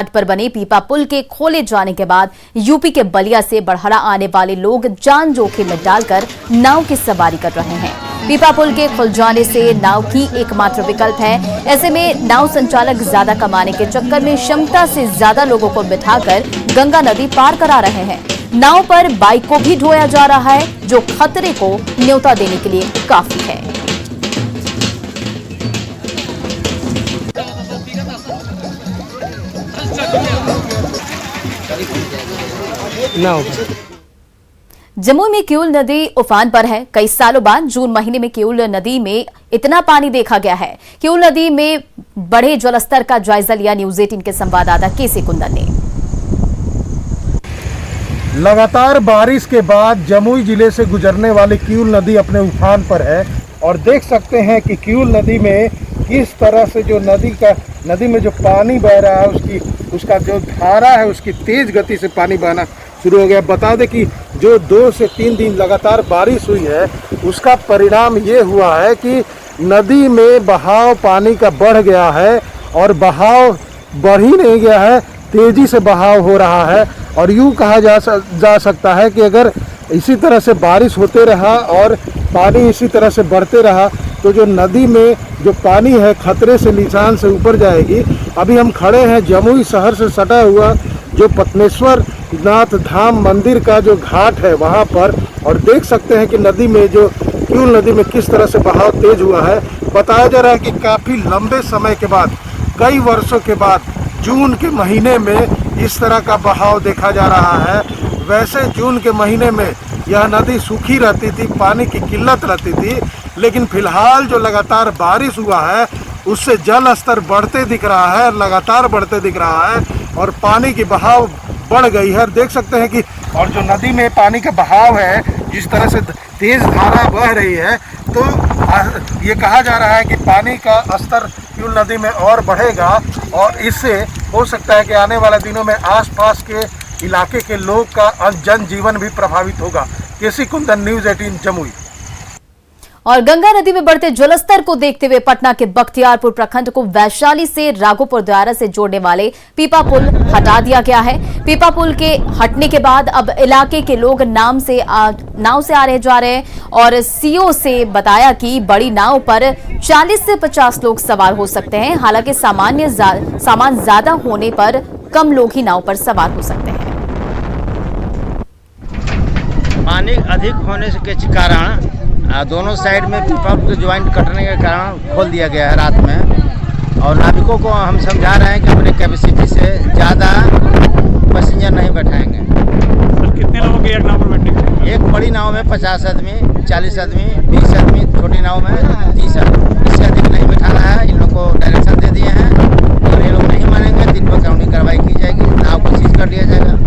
तट पर बने पीपा पुल के खोले जाने के बाद यूपी के बलिया से बड़हरा आने वाले लोग जान जोखिम में डालकर नाव की सवारी कर रहे हैं। पीपा पुल के खुल जाने से नाव की एकमात्र विकल्प है। ऐसे में नाव संचालक ज्यादा कमाने के चक्कर में क्षमता से ज्यादा लोगों को बिठाकर गंगा नदी पार करा रहे हैं। नाव पर बाइक को भी ढोया जा रहा है, जो खतरे को न्योता देने के लिए काफी है। जमुई में किऊल नदी उफान पर है। कई सालों बाद जून महीने में किऊल नदी में इतना पानी देखा गया है। किऊल नदी में बढ़े जलस्तर का जायजा लिया न्यूज 18 के संवाददाता केसी कुंदन ने। लगातार बारिश के बाद जमुई जिले से गुजरने वाली किऊल नदी अपने उफान पर है और देख सकते हैं कि किऊल नदी में किस तरह से जो नदी में जो पानी बह रहा है उसका जो धारा है उसकी तेज गति से पानी बहना शुरू हो गया। बता दें कि जो 2 से 3 दिन लगातार बारिश हुई है उसका परिणाम ये हुआ है कि नदी में बहाव पानी का बढ़ गया है और बहाव बढ़ ही नहीं गया है, तेजी से बहाव हो रहा है। और यूँ कहा जा सकता है कि अगर इसी तरह से बारिश होते रहा और पानी इसी तरह से बढ़ते रहा तो जो नदी में जो पानी है खतरे से निशान से ऊपर जाएगी। अभी हम खड़े हैं जमुई शहर से सटा हुआ जो पत्नेश्वर नाथ धाम मंदिर का जो घाट है वहाँ पर, और देख सकते हैं कि नदी में जो किऊल नदी में किस तरह से बहाव तेज हुआ है। बताया जा रहा है कि काफ़ी लंबे समय के बाद, कई वर्षों के बाद जून के महीने में इस तरह का बहाव देखा जा रहा है। वैसे जून के महीने में यह नदी सूखी रहती थी, पानी की किल्लत रहती थी, लेकिन फिलहाल जो लगातार बारिश हुआ है उससे जल स्तर बढ़ते दिख रहा है, लगातार बढ़ते दिख रहा है और पानी की बहाव बढ़ गई है। देख सकते हैं कि और जो नदी में पानी का बहाव है जिस तरह से तेज धारा बह रही है तो ये कहा जा रहा है कि पानी का स्तर किऊल नदी में और बढ़ेगा और इससे हो सकता है कि आने वाले दिनों में आसपास के इलाके के लोग का जनजीवन भी प्रभावित होगा। केसी कुंदन, न्यूज 18 जमुई। और गंगा नदी में बढ़ते जलस्तर को देखते हुए पटना के बख्तियारपुर प्रखंड को वैशाली से राघोपुर द्वारा से जोड़ने वाले पीपा पुल हटा दिया गया है। पीपा पुल के हटने के बाद अब इलाके के लोग नाव से आ रहे जा रहे हैं और सीओ से बताया कि बड़ी नाव पर 40 से 50 लोग सवार हो सकते हैं। हालांकि सामान ज्यादा होने पर कम लोग ही नाव पर सवार हो सकते हैं। पानी अधिक होने के कारण दोनों साइड में पीपा पुल के ज्वाइंट कटने के कारण खोल दिया गया है रात में, और नाविकों को हम समझा रहे हैं कि अपने कैपेसिटी से ज़्यादा पैसेंजर नहीं बैठाएंगे। सर कितने लोगों के एक नाव पर बैठने? एक बड़ी नाव में 50 आदमी, 40 आदमी, 20 आदमी, छोटी नाव में 30 आदमी, इससे अधिक नहीं बैठाना है। इन लोग को डायरेक्शन दे दिए हैं और ये लोग नहीं मानेंगे, दिन पर कानूनी कार्रवाई की जाएगी, नाव को सीज कर दिया जाएगा।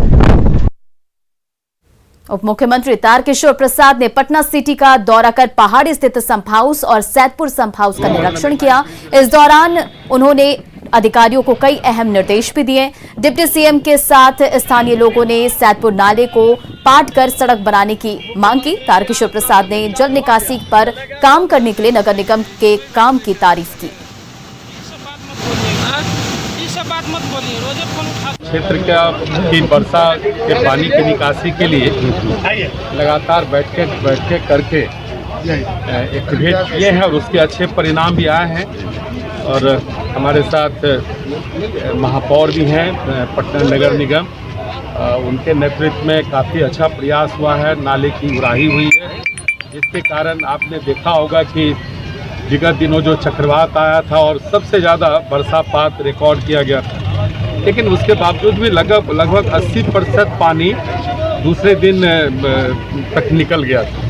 उप मुख्यमंत्री तारकिशोर प्रसाद ने पटना सिटी का दौरा कर पहाड़ी स्थित संप हाउस और सैदपुर संप हाउस का निरीक्षण किया। इस दौरान उन्होंने अधिकारियों को कई अहम निर्देश भी दिए। डिप्टी सीएम के साथ स्थानीय लोगों ने सैदपुर नाले को पाट कर सड़क बनाने की मांग की। तारकिशोर प्रसाद ने जल निकासी पर काम करने के लिए नगर निगम के काम की तारीफ की। क्षेत्र की वर्षा के पानी की निकासी के लिए लगातार बैठ के करके एक्टिवेट किए हैं और उसके अच्छे परिणाम भी आए हैं। और हमारे साथ महापौर भी हैं पटना नगर निगम, उनके नेतृत्व में काफ़ी अच्छा प्रयास हुआ है। नाले की उड़ाही हुई है जिसके कारण आपने देखा होगा कि विगत दिनों जो चक्रवात आया था और सबसे ज़्यादा बरसात रिकॉर्ड किया गया था, लेकिन उसके बावजूद भी लगभग 80% पानी दूसरे दिन तक निकल गया था।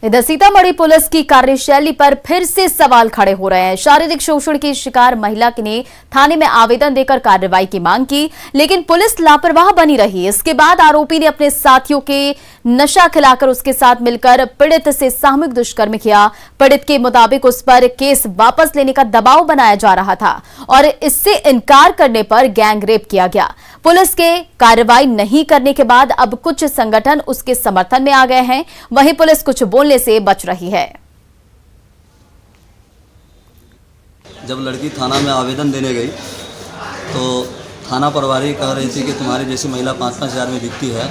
इधर सीतामढ़ी पुलिस की कार्यशैली पर फिर से सवाल खड़े हो रहे हैं। शारीरिक शोषण की शिकार महिला ने थाने में आवेदन देकर कार्रवाई की मांग की, लेकिन पुलिस लापरवाह बनी रही। इसके बाद आरोपी ने अपने साथियों के नशा खिलाकर उसके साथ मिलकर पीड़ित से सामूहिक दुष्कर्म किया। पीड़ित के मुताबिक उस पर केस वापस लेने का दबाव बनाया जा रहा था और इससे इनकार करने पर गैंग रेप किया गया। पुलिस के कार्रवाई नहीं करने के बाद अब कुछ संगठन उसके समर्थन में आ गए हैं, वहीं पुलिस कुछ बोलने से बच रही है। जब लड़की थाना में आवेदन देने गई तो थाना प्रभारी कह रही थी कि तुम्हारी जैसी महिला 5-5 हज़ार में बिकती है,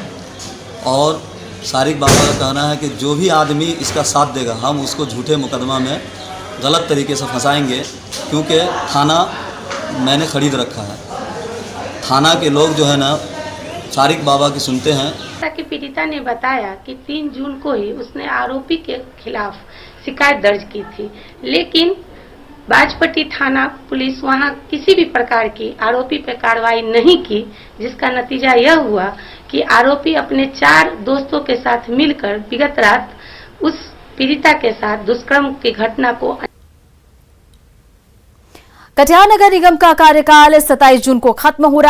और सारिक बाबा का कहना है कि जो भी आदमी इसका साथ देगा हम उसको झूठे मुकदमा में गलत तरीके से फंसाएंगे, क्योंकि थाना मैंने ख़रीद रखा है। थाना के लोग जो है ना सारिक बाबा की सुनते हैं। जैसा कि पीड़िता ने बताया कि 3 जून को ही उसने आरोपी के खिलाफ शिकायत दर्ज की थी, लेकिन बाजपट्टी थाना पुलिस वहां किसी भी प्रकार की आरोपी पर कार्रवाई नहीं की, जिसका नतीजा यह हुआ कि आरोपी अपने 4 दोस्तों के साथ मिलकर विगत रात उस पीड़िता के साथ दुष्कर्म की घटना को। कटिहार नगर निगम का कार्यकाल 27 जून को खत्म हो रहा है।